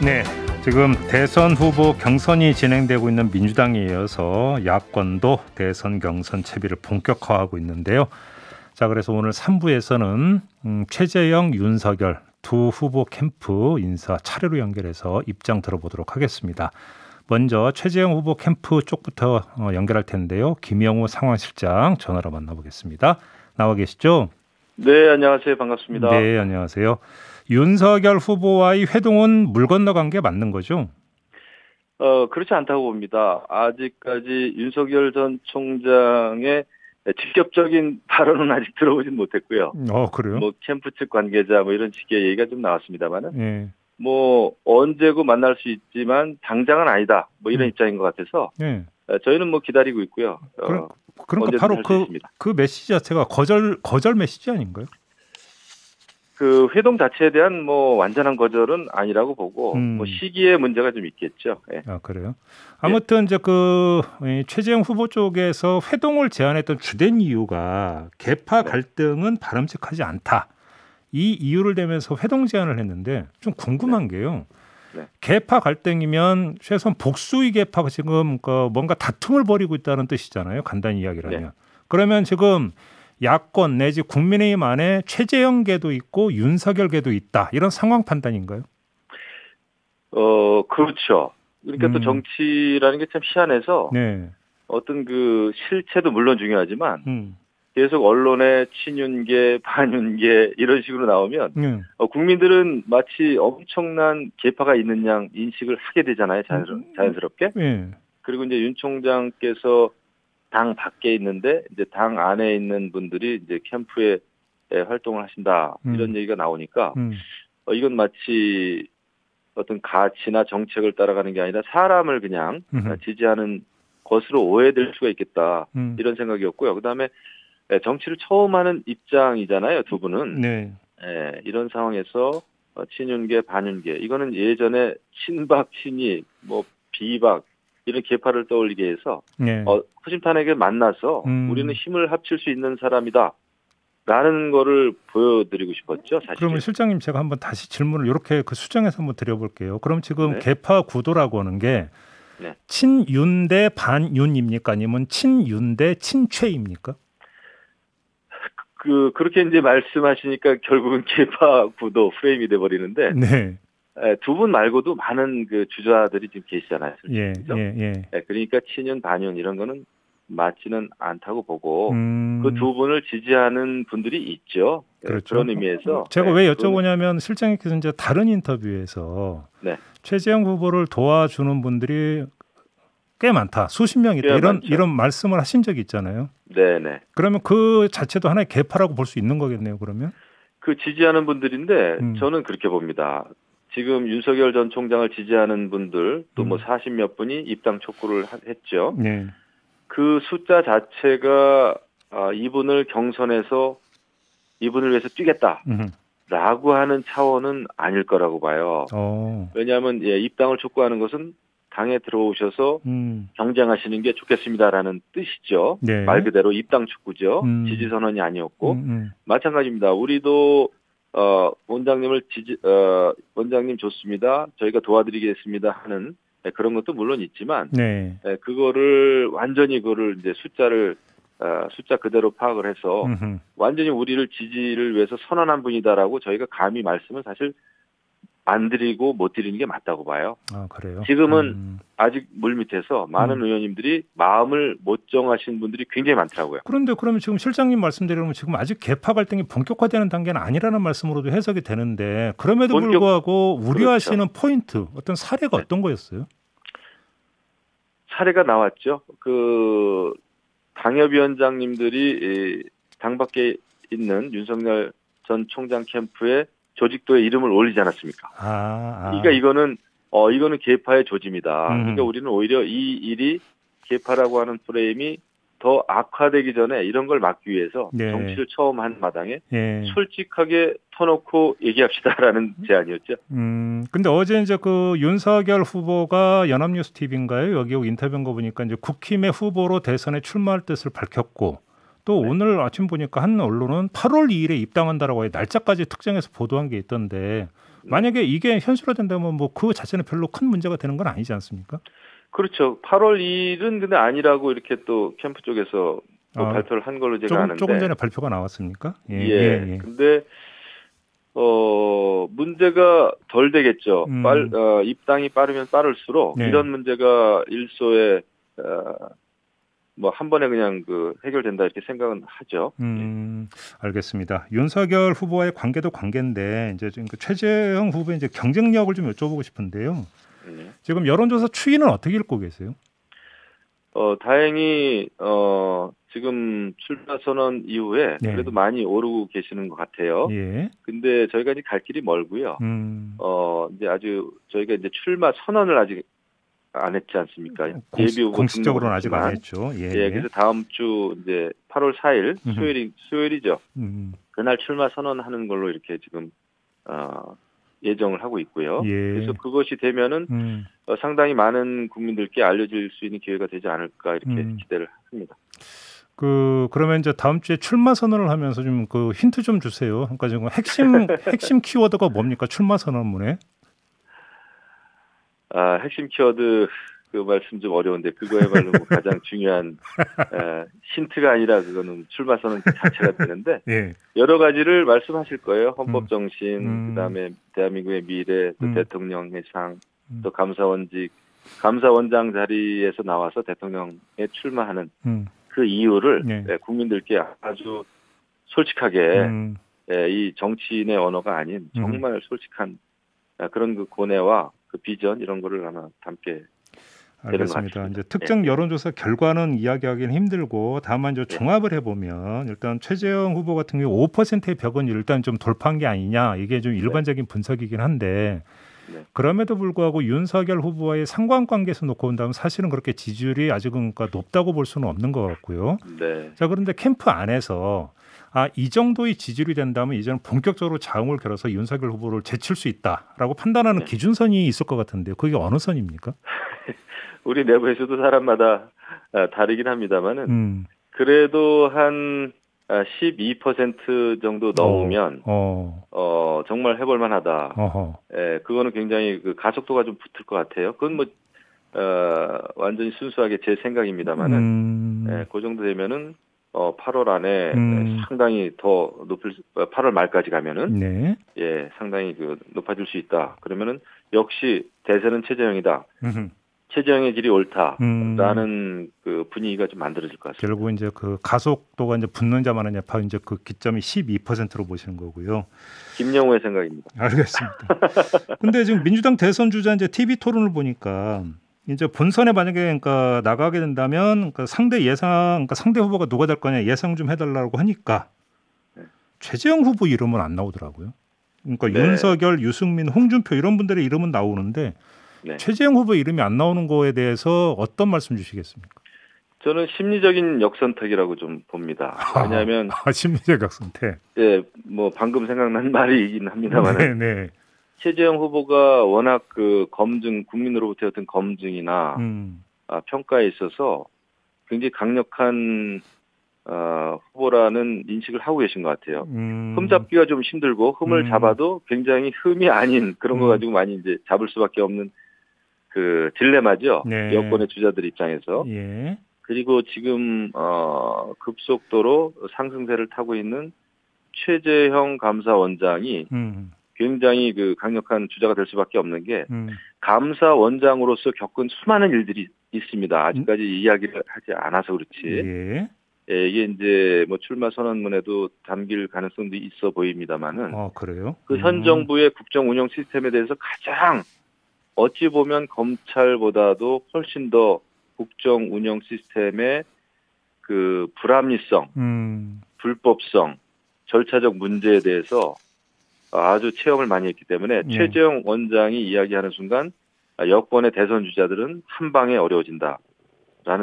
네, 지금 대선 후보 경선이 진행되고 있는 민주당에 이어서 야권도 대선 경선 채비를 본격화하고 있는데요. 자, 그래서 오늘 3부에서는 최재형, 윤석열 두 후보 캠프 인사 차례로 연결해서 입장 들어보도록 하겠습니다. 먼저 최재형 후보 캠프 쪽부터 연결할 텐데요. 김영우 상황실장 전화로 만나보겠습니다. 나와 계시죠? 네, 안녕하세요. 반갑습니다. 네, 안녕하세요. 윤석열 후보와의 회동은 물 건너간 게 맞는 거죠? 그렇지 않다고 봅니다. 아직까지 윤석열 전 총장의 직접적인 발언은 아직 들어보진 못했고요. 그래요? 뭐 캠프 측 관계자 뭐 이런 식의 얘기가 좀 나왔습니다만은 예. 뭐 언제고 만날 수 있지만 당장은 아니다. 뭐 이런 입장인 것 같아서 저희는 뭐 기다리고 있고요. 그러니까 바로 그 메시지 자체가 거절 메시지 아닌가요? 그 회동 자체에 대한 뭐 완전한 거절은 아니라고 보고 뭐 시기에 문제가 좀 있겠죠. 예. 아, 그래요? 아무튼 이제 그 최재형 후보 쪽에서 회동을 제안했던 주된 이유가 계파 갈등은 바람직하지 않다. 이 이유를 대면서 회동 제안을 했는데 좀 궁금한 게요. 계파 갈등이면 최소한 복수의 계파가 지금 뭔가 다툼을 벌이고 있다는 뜻이잖아요. 간단히 이야기를 하면. 그러면 지금 야권 내지 국민의힘 안에 최재형계도 있고 윤석열계도 있다. 이런 상황 판단인가요? 그렇죠. 그러니까 또 정치라는 게 참 희한해서 어떤 그 실체도 물론 중요하지만 계속 언론에 친윤계, 반윤계 이런 식으로 나오면 국민들은 마치 엄청난 계파가 있는 양 인식을 하게 되잖아요. 자연스럽게. 그리고 이제 윤 총장께서 당 밖에 있는데 이제 당 안에 있는 분들이 이제 캠프에 활동을 하신다 이런 얘기가 나오니까 이건 마치 어떤 가치나 정책을 따라가는 게 아니라 사람을 그냥 지지하는 것으로 오해될 수가 있겠다 이런 생각이었고요. 그다음에 정치를 처음 하는 입장이잖아요, 두 분은. 이런 상황에서 친윤계, 반윤계 이거는 예전에 친박, 친이, 뭐 비박 이런 계파를 떠올리게 해서 허심탄회하게 만나서 우리는 힘을 합칠 수 있는 사람이다. 라는 거를 보여드리고 싶었죠. 사실. 그러면 실장님 제가 한번 다시 질문을 이렇게 그 수정해서 한번 드려볼게요. 그럼 지금 계파 구도라고 하는 게 친윤 대 반윤입니까? 아니면 친윤 대 친최입니까? 그렇게 이제 말씀하시니까 결국은 계파 구도 프레임이 돼버리는데 두 분 말고도 많은 그 주자들이 지금 계시잖아요. 그러니까 친윤, 반윤 이런 거는 맞지는 않다고 보고 그 두 분을 지지하는 분들이 있죠. 그렇죠. 그런 의미에서 제가 왜 여쭤보냐면 실장님께서 이제 다른 인터뷰에서 최재형 후보를 도와주는 분들이 꽤 많다, 수십 명 있다 이런 말씀을 하신 적이 있잖아요. 그러면 그 자체도 하나의 계파라고 볼 수 있는 거겠네요. 그러면 그 지지하는 분들인데 저는 그렇게 봅니다. 지금 윤석열 전 총장을 지지하는 분들 또 뭐 40몇 분이 입당 촉구를 했죠. 그 숫자 자체가 이분을 경선에서 이분을 위해서 뛰겠다라고 하는 차원은 아닐 거라고 봐요. 왜냐하면 입당을 촉구하는 것은 당에 들어오셔서 경쟁하시는 게 좋겠습니다라는 뜻이죠. 말 그대로 입당 촉구죠. 지지 선언이 아니었고 마찬가지입니다. 우리도 원장님 좋습니다. 저희가 도와드리겠습니다 하는 그런 것도 물론 있지만 그거를 완전히 이제 숫자 그대로 파악을 해서 완전히 우리를 지지를 위해서 선언한 분이다라고 저희가 감히 말씀을 사실 안 드리고 못 드리는 게 맞다고 봐요. 아, 그래요? 지금은 아직 물밑에서 많은 의원님들이 마음을 못 정하신 분들이 굉장히 많더라고요. 그런데 그러면 지금 실장님 말씀대로는 지금 아직 계파 갈등이 본격화되는 단계는 아니라는 말씀으로도 해석이 되는데 그럼에도 불구하고 우려하시는 포인트 어떤 사례가 어떤 거였어요? 사례가 나왔죠. 그 당협위원장님들이 당 밖에 있는 윤석열 전 총장 캠프에 조직도에 이름을 올리지 않았습니까? 그러니까 이거는 계파의 조짐이다. 그러니까 우리는 오히려 이 일이 계파라고 하는 프레임이 더 악화되기 전에 이런 걸 막기 위해서 정치를 처음 한 마당에 솔직하게 터놓고 얘기합시다라는 제안이었죠. 근데 어제 이제 그 윤석열 후보가 연합뉴스 TV인가요? 여기 인터뷰한 거 보니까 이제 국힘의 후보로 대선에 출마할 뜻을 밝혔고 또 오늘 아침 보니까 한 언론은 8월 2일에 입당한다라고 해 날짜까지 특정해서 보도한 게 있던데 만약에 이게 현실화된다면 뭐 그 자체는 별로 큰 문제가 되는 건 아니지 않습니까? 그렇죠. 8월 2일은 근데 아니라고 이렇게 또 캠프 쪽에서 또 발표를 한 걸로 제가 아는데. 조금 전에 발표가 나왔습니까? 예. 근데 문제가 덜 되겠죠. 입당이 빠르면 빠를수록 이런 문제가 일소에 뭐 한 번에 그냥 해결된다 이렇게 생각은 하죠. 알겠습니다. 윤석열 후보와의 관계도 관계인데 이제 지금 최재형 후보의 이제 경쟁력을 좀 여쭤보고 싶은데요. 지금 여론조사 추이는 어떻게 읽고 계세요? 다행히 지금 출마 선언 이후에 그래도 많이 오르고 계시는 것 같아요. 근데 저희가 이제 갈 길이 멀고요. 이제 저희가 이제 출마 선언을 아직 안 했지 않습니까? 예비 후보 공식적으로는 아직 안 했죠. 그래서 다음 주 이제 8월 4일 수요일이죠. 그날 출마 선언하는 걸로 이렇게 지금 예정을 하고 있고요. 그래서 그것이 되면은 상당히 많은 국민들께 알려질 수 있는 기회가 되지 않을까 이렇게 기대를 합니다. 그러면 이제 다음 주에 출마 선언을 하면서 좀 힌트 좀 주세요. 그러니까 지금 핵심 키워드가 뭡니까? 출마 선언문에? 핵심 키워드 그 말씀 좀 어려운데 그거야말로 가장 중요한 힌트가 아니라 그거는 출마 선언 자체가 되는데 여러 가지를 말씀하실 거예요. 헌법 정신, 그다음에 대한민국의 미래, 또 대통령의 상, 또 감사원장 자리에서 나와서 대통령에 출마하는 그 이유를 국민들께 아주 솔직하게 이 정치인의 언어가 아닌 정말 솔직한 그런 그 고뇌와 그 비전 이런 거를 아마 담게 알겠습니다. 이제 특정 여론조사 결과는 이야기하기는 힘들고 다만 이제 종합을 해보면 일단 최재형 후보 같은 경우 5%의 벽은 일단 좀 돌파한 게 아니냐 이게 좀 일반적인 분석이긴 한데 그럼에도 불구하고 윤석열 후보와의 상관관계에서 놓고 본다면 사실은 그렇게 지지율이 아직은 높다고 볼 수는 없는 것 같고요. 자 그런데 캠프 안에서 이 정도의 지지율이 된다면 이제는 본격적으로 자웅을 겨뤄서 윤석열 후보를 제칠 수 있다라고 판단하는 기준선이 있을 것 같은데요. 그게 어느 선입니까? 우리 내부에서도 사람마다 다르긴 합니다만은 그래도 한 12% 정도 넘으면 정말 해볼 만하다. 그거는 굉장히 가속도가 좀 붙을 것 같아요. 그건 완전히 순수하게 제 생각입니다만은 그 정도 되면은 8월 안에 상당히 더 8월 말까지 가면은 상당히 높아질 수 있다. 그러면은 역시 대세는 최재형이다. 최재형의 길이 옳다라는 그 분위기가 좀 만들어질 것 같습니다. 결국 이제 그 가속도가 이제 붙는 자만은 야파 이제 그 기점이 12%로 보시는 거고요. 김영우의 생각입니다. 알겠습니다. 근데 지금 민주당 대선 주자 이제 TV 토론을 보니까 이제 본선에 만약에 나가게 된다면 상대 후보가 누가 될 거냐 예상 좀 해달라고 하니까 최재형 후보 이름은 안 나오더라고요. 그러니까 윤석열, 유승민, 홍준표 이런 분들의 이름은 나오는데 최재형 후보 이름이 안 나오는 거에 대해서 어떤 말씀 주시겠습니까? 저는 심리적인 역선택이라고 좀 봅니다. 왜냐하면 심리적 역선택. 뭐 방금 생각난 말이긴 합니다만. 최재형 후보가 워낙 국민으로부터 어떤 검증이나 평가에 있어서 굉장히 강력한 후보라는 인식을 하고 계신 것 같아요. 흠 잡기가 좀 힘들고 흠을 잡아도 굉장히 흠이 아닌 그런 거 가지고 많이 이제 잡을 수밖에 없는 그 딜레마죠. 여권의 주자들 입장에서. 그리고 지금 급속도로 상승세를 타고 있는 최재형 감사원장이 굉장히 강력한 주자가 될 수밖에 없는 게 감사원장으로서 겪은 수많은 일들이 있습니다. 아직까지 이야기를 하지 않아서 그렇지. 이게 이제 뭐 출마 선언문에도 담길 가능성도 있어 보입니다만은. 그래요? 그 현 정부의 국정 운영 시스템에 대해서 가장 어찌 보면 검찰보다도 훨씬 더 국정 운영 시스템의 그 불합리성, 불법성, 절차적 문제에 대해서 아주 체험을 많이 했기 때문에 최재형 원장이 이야기하는 순간 여권의 대선 주자들은 한 방에 어려워진다라는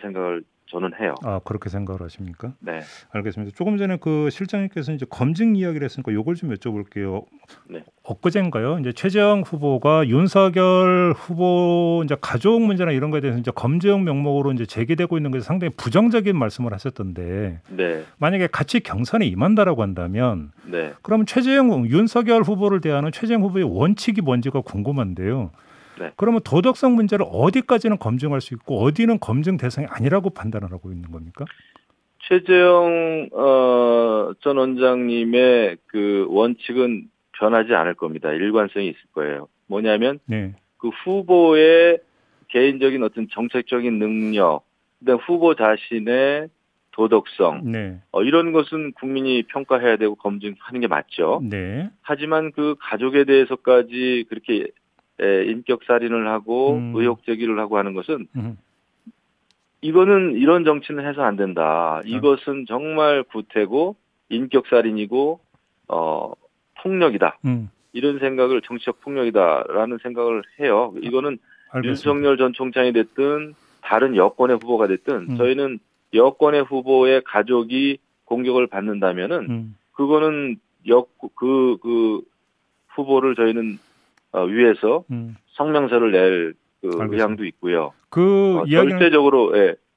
생각을 저는 해요. 아, 그렇게 생각을 하십니까? 네. 알겠습니다. 조금 전에 그 실장님께서 이제 검증 이야기를 했으니까 요걸 좀 여쭤볼게요. 네. 엊그제인가요? 이제 최재형 후보가 윤석열 후보 이제 가족 문제나 이런 거에 대해서 이제 검증 명목으로 이제 제기되고 있는 것에 상당히 부정적인 말씀을 하셨던데. 네. 만약에 같이 경선에 임한다라고 한다면, 네. 그러면 윤석열 후보를 대하는 최재형 후보의 원칙이 뭔지가 궁금한데요. 네. 그러면 도덕성 문제를 어디까지는 검증할 수 있고 어디는 검증 대상이 아니라고 판단을 하고 있는 겁니까? 최재형 전 원장님의 그 원칙은 변하지 않을 겁니다. 일관성이 있을 거예요. 뭐냐면 네. 그 후보의 개인적인 어떤 정책적인 능력, 그다음 후보 자신의 도덕성, 네. 이런 것은 국민이 평가해야 되고 검증하는 게 맞죠. 네. 하지만 그 가족에 대해서까지 그렇게 인격살인을 하고 의혹 제기를 하고 하는 것은 이거는 이런 정치는 해서 안 된다. 이것은 정말 구태고 인격살인이고 폭력이다. 이런 생각을 정치적 폭력이다라는 생각을 해요. 이거는 알겠습니다. 윤석열 전 총장이 됐든 다른 여권의 후보가 됐든 저희는 여권의 후보의 가족이 공격을 받는다면은 그거는 그 후보를 저희는 위해서 성명서를 낼 그 의향도 있고요. 절대적으로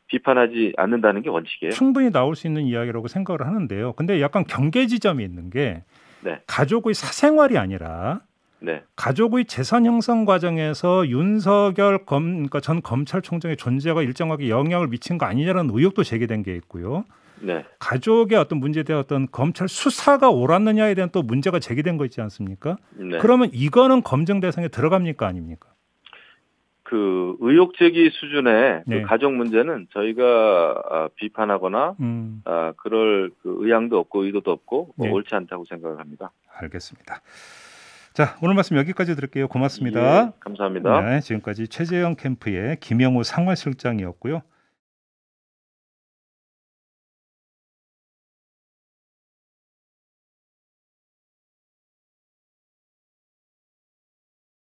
비판하지 않는다는 게 원칙이에요. 충분히 나올 수 있는 이야기라고 생각을 하는데요. 근데 약간 경계 지점이 있는 게 네. 가족의 사생활이 아니라 네. 가족의 재산 형성 과정에서 윤석열 그러니까 전 검찰총장의 존재가 일정하게 영향을 미친 거 아니냐는 의혹도 제기된 게 있고요. 네. 가족의 어떤 문제에 대한 어떤 검찰 수사가 옳았느냐에 대한 또 문제가 제기된 거 있지 않습니까? 네. 그러면 이거는 검증 대상에 들어갑니까 아닙니까? 그 의혹 제기 수준의 네. 그 가족 문제는 저희가 비판하거나 그럴 그 의향도 없고 의도도 없고 네. 옳지 않다고 생각을 합니다. 알겠습니다. 자, 오늘 말씀 여기까지 드릴게요. 고맙습니다. 예, 감사합니다. 네, 지금까지 최재형 캠프의 김영우 상황실장이었고요.